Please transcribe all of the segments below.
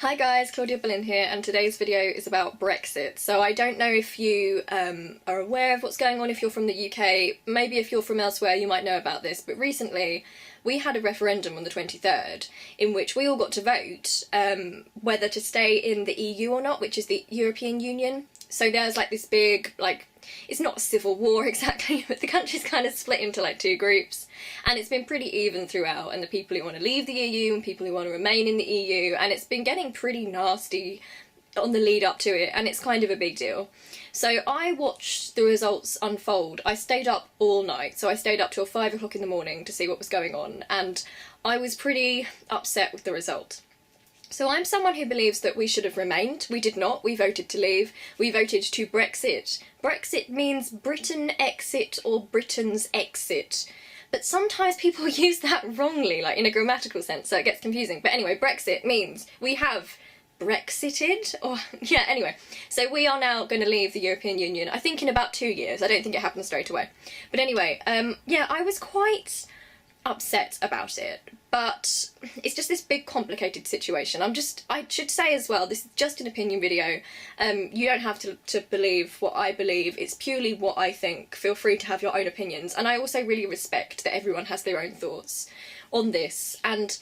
Hi guys, Claudia Boleyn here, and today's video is about Brexit. So I don't know if you are aware of what's going on if you're from the UK. Maybe if you're from elsewhere you might know about this, but recently we had a referendum on the 23rd in which we all got to vote whether to stay in the EU or not, which is the European Union. So there's like this big, it's not a civil war exactly, but the country's kind of split into like two groups, and it's been pretty even throughout, and the people who want to leave the EU and people who want to remain in the EU, and it's been getting pretty nasty on the lead up to it, and it's kind of a big deal. So I watched the results unfold. I stayed up all night, so I stayed up till 5 o'clock in the morning to see what was going on, and I was pretty upset with the result. So I'm someone who believes that we should have remained. We did not. We voted to leave. We voted to Brexit. Brexit means Britain exit or Britain's exit. But sometimes people use that wrongly, like in a grammatical sense, so it gets confusing. But anyway, Brexit means we have Brexited, or yeah, anyway. So we are now going to leave the European Union, I think in about 2 years. I don't think it happens straight away. But anyway, yeah, I was quite upset about it, but it's just this big complicated situation. I should say as well, this is just an opinion video. You don't have to believe what I believe. It's purely what I think. Feel free to have your own opinions, and I also really respect that everyone has their own thoughts on this. And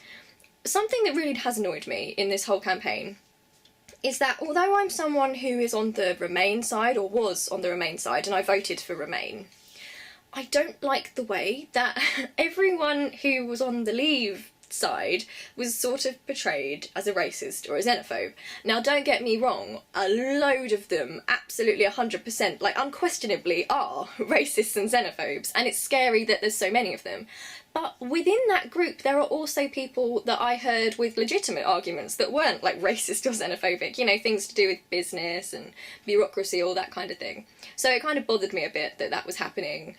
something that really has annoyed me in this whole campaign is that although I'm someone who is on the Remain side, or was on the Remain side, and I voted for Remain, I don't like the way that everyone who was on the Leave side was sort of portrayed as a racist or a xenophobe. Now, don't get me wrong, a load of them, absolutely 100%, like unquestionably, are racists and xenophobes, and it's scary that there's so many of them. But within that group, there are also people that I heard with legitimate arguments that weren't like racist or xenophobic, you know, things to do with business and bureaucracy, all that kind of thing. So it kind of bothered me a bit that that was happening,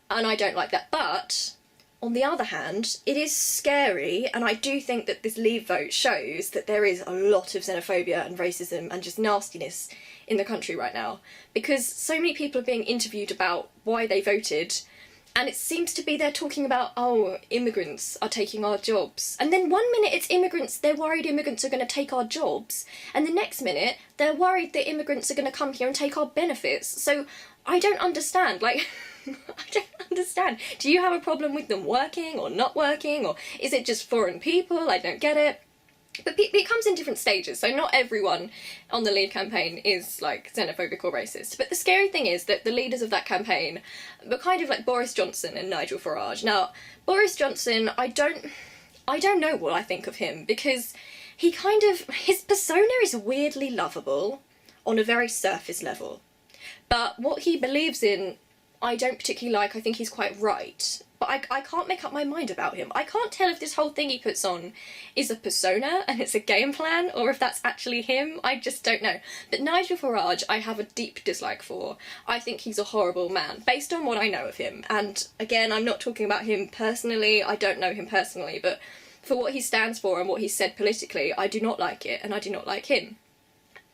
and I don't like that. But on the other hand, it is scary, and I do think that this Leave vote shows that there is a lot of xenophobia and racism and just nastiness in the country right now, because so many people are being interviewed about why they voted, and it seems to be they're talking about, oh, immigrants are taking our jobs. And then 1 minute it's immigrants, they're worried immigrants are going to take our jobs. And the next minute, they're worried that immigrants are going to come here and take our benefits. So I don't understand, like, I don't understand. Do you have a problem with them working or not working? Or is it just foreign people? I don't get it. But it comes in different stages, so not everyone on the Leave campaign is like xenophobic or racist. But the scary thing is that the leaders of that campaign were kind of like Boris Johnson and Nigel Farage. Now, Boris Johnson, I don't know what I think of him, because his persona is weirdly lovable on a very surface level. But what he believes in, I don't particularly like. I think he's quite right. But I can't make up my mind about him. I can't tell if this whole thing he puts on is a persona and it's a game plan, or if that's actually him. I just don't know. But Nigel Farage, I have a deep dislike for. I think he's a horrible man, based on what I know of him. And again, I'm not talking about him personally. I don't know him personally, but for what he stands for and what he said politically, I do not like it, and I do not like him.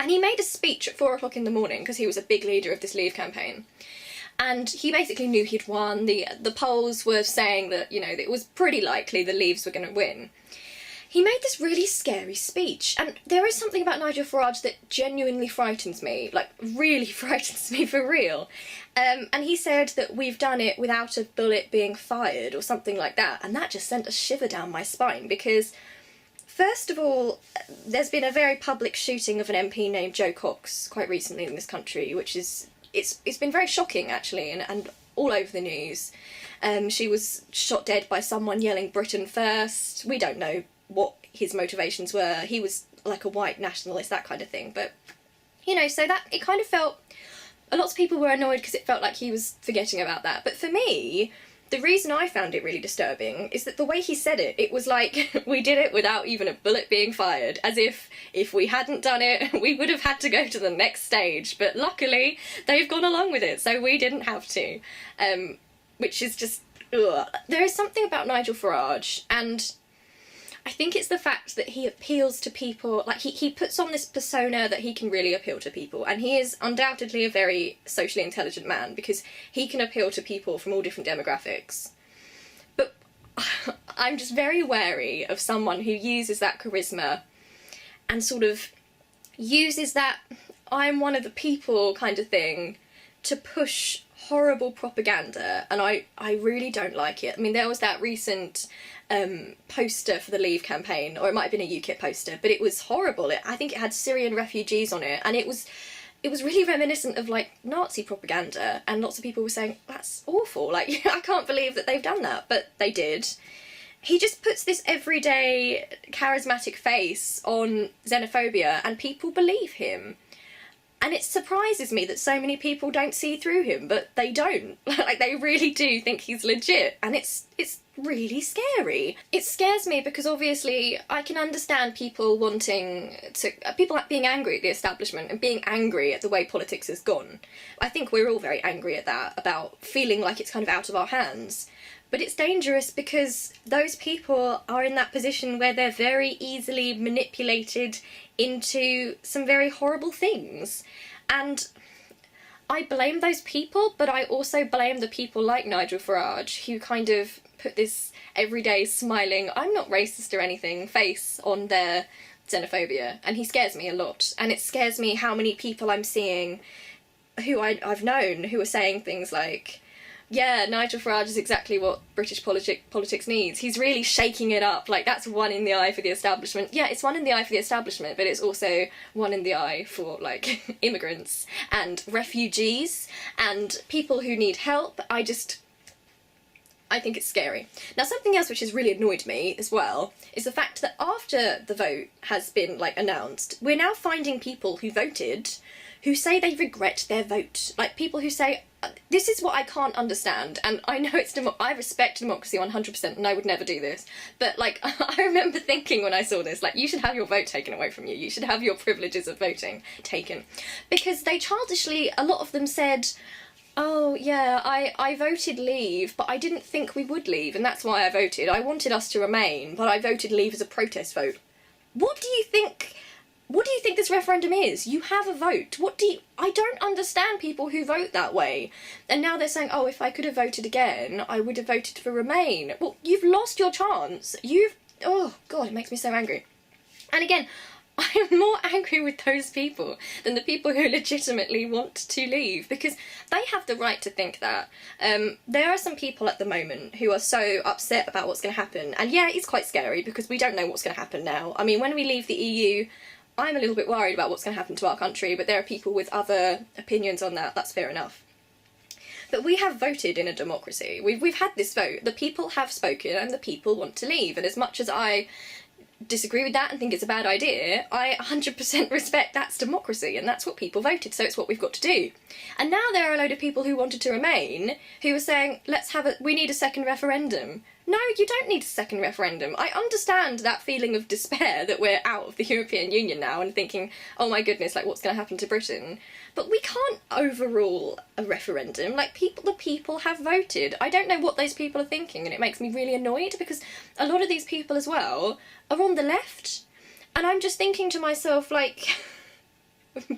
And he made a speech at 4 o'clock in the morning, because he was a big leader of this Leave campaign. And he basically knew he'd won. The polls were saying that, you know, it was pretty likely the Leaves were going to win. He made this really scary speech, and there is something about Nigel Farage that genuinely frightens me, like really frightens me for real. And he said that we've done it without a bullet being fired or something like that, and that just sent a shiver down my spine, because first of all, there's been a very public shooting of an MP named Jo Cox quite recently in this country, which is it's been very shocking actually, and all over the news. She was shot dead by someone yelling Britain first. We don't know what his motivations were. He was like a white nationalist, that kind of thing. But, you know, so that, it kind of felt, lots of people were annoyed because it felt like he was forgetting about that. But for me, the reason I found it really disturbing is that the way he said it, it was like, we did it without even a bullet being fired, as if we hadn't done it, we would have had to go to the next stage, but luckily they've gone along with it, so we didn't have to. Which is just, ugh. There is something about Nigel Farage, and I think it's the fact that he appeals to people, like he puts on this persona that he can really appeal to people, and he is undoubtedly a very socially intelligent man, because he can appeal to people from all different demographics. But I'm just very wary of someone who uses that charisma and sort of uses that I'm one of the people kind of thing to push horrible propaganda, and I really don't like it. I mean, there was that recent poster for the Leave campaign, or it might have been a UKIP poster, but it was horrible. I think it had Syrian refugees on it, and it was really reminiscent of like Nazi propaganda, and lots of people were saying, that's awful, like I can't believe that they've done that, but they did. He just puts this everyday charismatic face on xenophobia and people believe him. And it surprises me that so many people don't see through him, but they don't. Like, they really do think he's legit, and it's really scary. It scares me because obviously I can understand people people being angry at the establishment and being angry at the way politics has gone. I think we're all very angry at that, about feeling like it's kind of out of our hands. But it's dangerous because those people are in that position where they're very easily manipulated into some very horrible things. And I blame those people, but I also blame the people like Nigel Farage who kind of put this everyday smiling, I'm not racist or anything, face on their xenophobia. And he scares me a lot. And it scares me how many people I'm seeing who I've known who are saying things like, yeah, Nigel Farage is exactly what British politics needs. He's really shaking it up. Like, that's one in the eye for the establishment. Yeah, it's one in the eye for the establishment, but it's also one in the eye for, like, immigrants and refugees and people who need help. I think it's scary. Now, something else which has really annoyed me as well is the fact that after the vote has been, like, announced, we're now finding people who voted who say they regret their vote. Like, people who say, this is what I can't understand, and I know I respect democracy 100% and I would never do this, but like, I remember thinking when I saw this, like, you should have your vote taken away from you, you should have your privileges of voting taken, because they childishly, a lot of them said, oh yeah, I voted leave, but I didn't think we would leave, and that's why I voted. I wanted us to remain, but I voted leave as a protest vote. What do you think this referendum is? You have a vote. I don't understand people who vote that way. And now they're saying, oh, if I could have voted again, I would have voted for Remain. Well, you've lost your chance. Oh God, it makes me so angry. And again, I'm more angry with those people than the people who legitimately want to leave, because they have the right to think that. There are some people at the moment who are so upset about what's going to happen. And yeah, it's quite scary because we don't know what's going to happen now. I mean, when we leave the EU, I'm a little bit worried about what's going to happen to our country, but there are people with other opinions on that. That's fair enough. But we have voted in a democracy. We've had this vote. The people have spoken and the people want to leave. And as much as I disagree with that and think it's a bad idea, I 100% respect that's democracy and that's what people voted, so it's what we've got to do. And now there are a load of people who wanted to remain who are saying, we need a second referendum. No, you don't need a second referendum. I understand that feeling of despair that we're out of the European Union now and thinking, oh my goodness, like, what's going to happen to Britain? But we can't overrule a referendum. Like, the people have voted. I don't know what those people are thinking, and it makes me really annoyed because a lot of these people as well are on the left. And I'm just thinking to myself, like,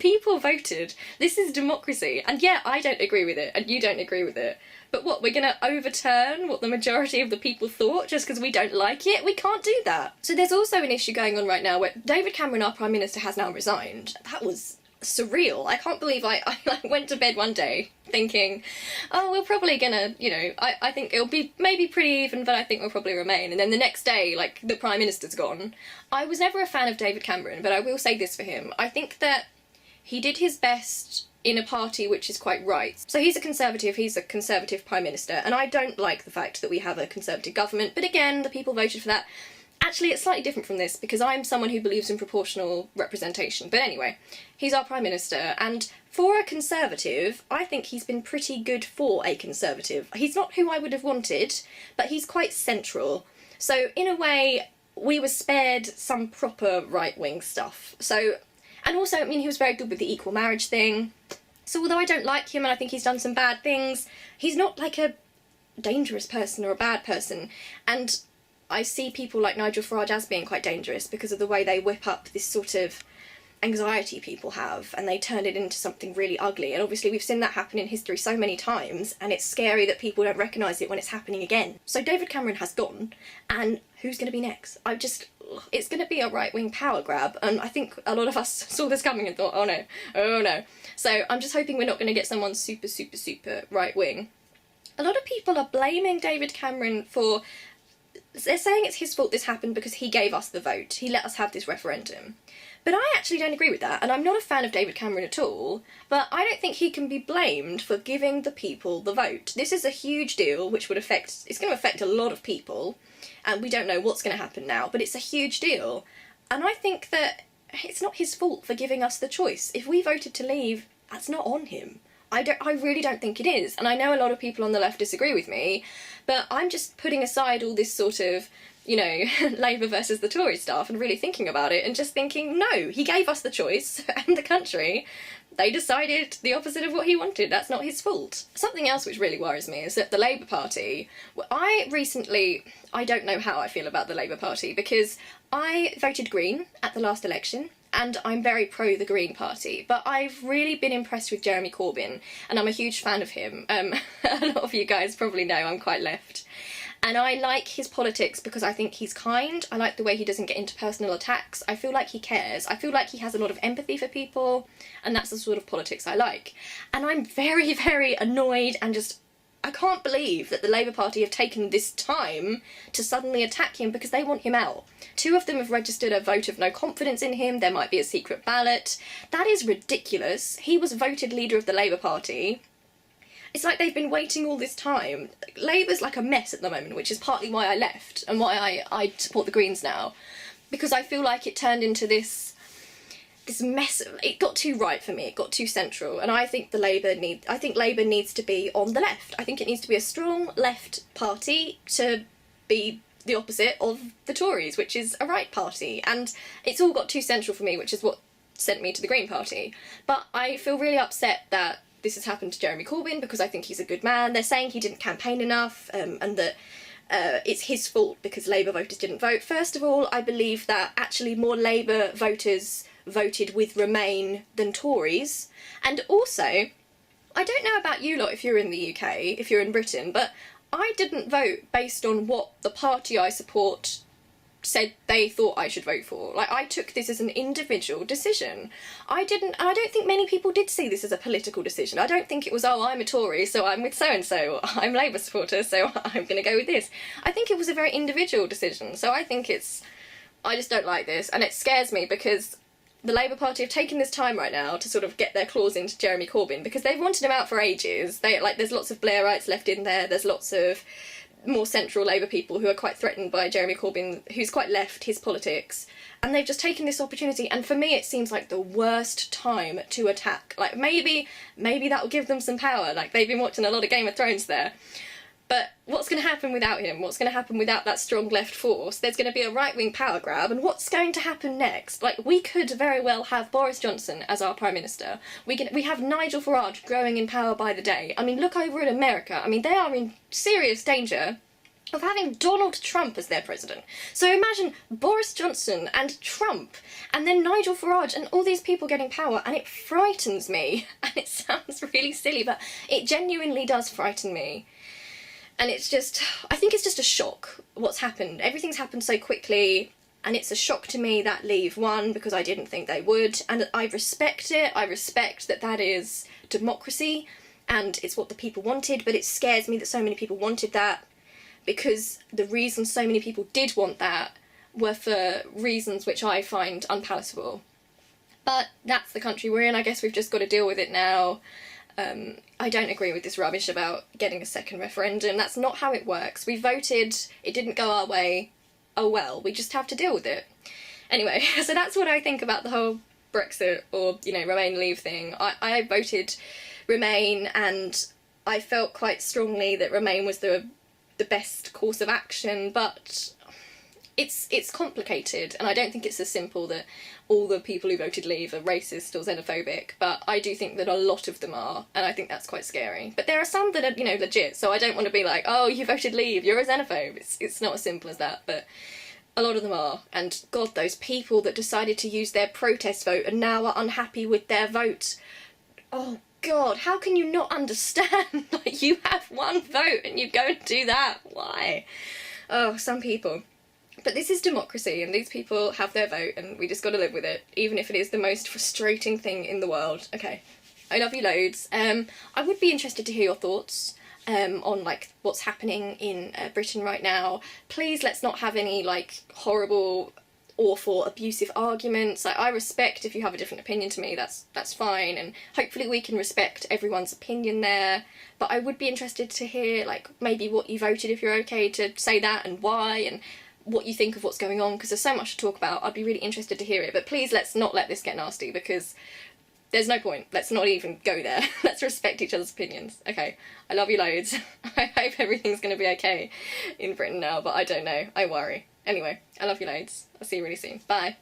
people voted. This is democracy. And yeah, I don't agree with it, and you don't agree with it. But what, we're going to overturn what the majority of the people thought just because we don't like it? We can't do that. So there's also an issue going on right now where David Cameron, our Prime Minister, has now resigned. That was surreal. I can't believe I went to bed one day thinking, oh, we're probably gonna, I think it'll be maybe pretty even, but I think we'll probably remain. And then the next day, like, the Prime Minister's gone. I was never a fan of David Cameron, but I will say this for him. I think that he did his best in a party which is quite right. So he's a Conservative Prime Minister, and I don't like the fact that we have a Conservative government, but again, the people voted for that. Actually, it's slightly different from this, because I'm someone who believes in proportional representation. But anyway, he's our Prime Minister, and for a Conservative, I think he's been pretty good for a Conservative. He's not who I would have wanted, but he's quite central. So, in a way, we were spared some proper right-wing stuff. So, and also, I mean, he was very good with the equal marriage thing. So although I don't like him and I think he's done some bad things, he's not like a dangerous person or a bad person. And I see people like Nigel Farage as being quite dangerous because of the way they whip up this sort of anxiety people have, and they turn it into something really ugly. And obviously we've seen that happen in history so many times, and it's scary that people don't recognise it when it's happening again. So David Cameron has gone, and who's going to be next? It's going to be a right-wing power grab, and I think a lot of us saw this coming and thought, oh no, oh no. So I'm just hoping we're not going to get someone super, super, super right-wing. A lot of people are blaming David Cameron for... They're saying it's his fault this happened because he gave us the vote. He let us have this referendum. But I actually don't agree with that, and I'm not a fan of David Cameron at all, but I don't think he can be blamed for giving the people the vote. This is a huge deal which would affect... It's going to affect a lot of people, and we don't know what's going to happen now, but it's a huge deal. And I think that it's not his fault for giving us the choice. If we voted to leave, that's not on him. I really don't think it is, and I know a lot of people on the left disagree with me, but I'm just putting aside all this sort of, you know, Labour versus the Tory stuff and really thinking about it and just thinking, no, he gave us the choice, and the country, they decided the opposite of what he wanted. That's not his fault. Something else which really worries me is that the Labour Party, I don't know how I feel about the Labour Party, because I voted Green at the last election, and I'm very pro the Green Party, but I've really been impressed with Jeremy Corbyn, and I'm a huge fan of him. A lot of you guys probably know I'm quite left. And I like his politics because I think he's kind. I like the way he doesn't get into personal attacks. I feel like he cares. I feel like he has a lot of empathy for people, and that's the sort of politics I like. And I'm very, very annoyed and just... I can't believe that the Labour Party have taken this time to suddenly attack him because they want him out. 2 of them have registered a vote of no confidence in him. There might be a secret ballot. That is ridiculous. He was voted leader of the Labour Party. It's like they've been waiting all this time. Labour's like a mess at the moment, which is partly why I left and why I support the Greens now. Because I feel like it turned into this mess. It got too right for me. It got too central, and I think Labour needs to be on the left. I think it needs to be a strong left party to be the opposite of the Tories, which is a right party. And it's all got too central for me, which is what sent me to the Green Party. But I feel really upset that this has happened to Jeremy Corbyn because I think he's a good man. They're saying he didn't campaign enough, and that it's his fault because Labour voters didn't vote. First of all, I believe that actually more Labour voters voted with Remain than Tories. And also, I don't know about you lot if you're in the UK, if you're in Britain, but I didn't vote based on what the party I support said they thought I should vote for. Like, I took this as an individual decision. I don't think many people did see this as a political decision. I don't think it was, oh, I'm a Tory, so I'm with so-and-so, I'm Labour supporter, so I'm going to go with this. I think it was a very individual decision, so I just don't like this, and it scares me because the Labour Party have taken this time right now to sort of get their claws into Jeremy Corbyn because they've wanted him out for ages. There's lots of Blairites left in there, there's lots of more central Labour people who are quite threatened by Jeremy Corbyn, who's quite left, his politics, and they've just taken this opportunity, and for me it seems like the worst time to attack. Like, maybe that will give them some power, like they've been watching a lot of Game of Thrones there. But what's going to happen without him? What's going to happen without that strong left force? There's going to be a right-wing power grab, and what's going to happen next? Like, we could very well have Boris Johnson as our Prime Minister. We have Nigel Farage growing in power by the day. I mean, look over at America. I mean, they are in serious danger of having Donald Trump as their president. So imagine Boris Johnson and Trump, and then Nigel Farage and all these people getting power, and it frightens me. And it sounds really silly, but it genuinely does frighten me. And it's just, I think it's just a shock what's happened. Everything's happened so quickly, and it's a shock to me that Leave won because I didn't think they would. And I respect it. I respect that that is democracy, and it's what the people wanted, but it scares me that so many people wanted that because the reasons so many people did want that were for reasons which I find unpalatable. But that's the country we're in. I guess we've just got to deal with it now. I don't agree with this rubbish about getting a second referendum. That's not how it works. We voted, it didn't go our way, oh well, we just have to deal with it. Anyway, so that's what I think about the whole Brexit or, you know, Remain Leave thing. I voted Remain, and I felt quite strongly that Remain was the best course of action, but it's complicated, and I don't think it's as simple that all the people who voted Leave are racist or xenophobic, but I do think that a lot of them are, and I think that's quite scary. But there are some that are, you know, legit, so I don't want to be like, oh, you voted Leave, you're a xenophobe. It's not as simple as that, but a lot of them are. And God, those people that decided to use their protest vote and now are unhappy with their vote. Oh God, how can you not understand? Like, you have one vote and you go and do that. Why? Oh, some people. But this is democracy, and these people have their vote, and we just got to live with it, even if it is the most frustrating thing in the world. Okay, I love you loads. I would be interested to hear your thoughts on like what's happening in Britain right now. Please let's not have any like horrible, awful, abusive arguments. Like, I respect if you have a different opinion to me, that's fine, and hopefully we can respect everyone's opinion there. But I would be interested to hear like maybe what you voted, if you're okay to say that, and why, and what you think of what's going on, because there's so much to talk about. I'd be really interested to hear it, but please let's not let this get nasty, because there's no point. Let's not even go there. Let's respect each other's opinions. Okay, I love you loads. I hope everything's going to be okay in Britain now, but I don't know. I worry. Anyway, I love you loads. I'll see you really soon. Bye.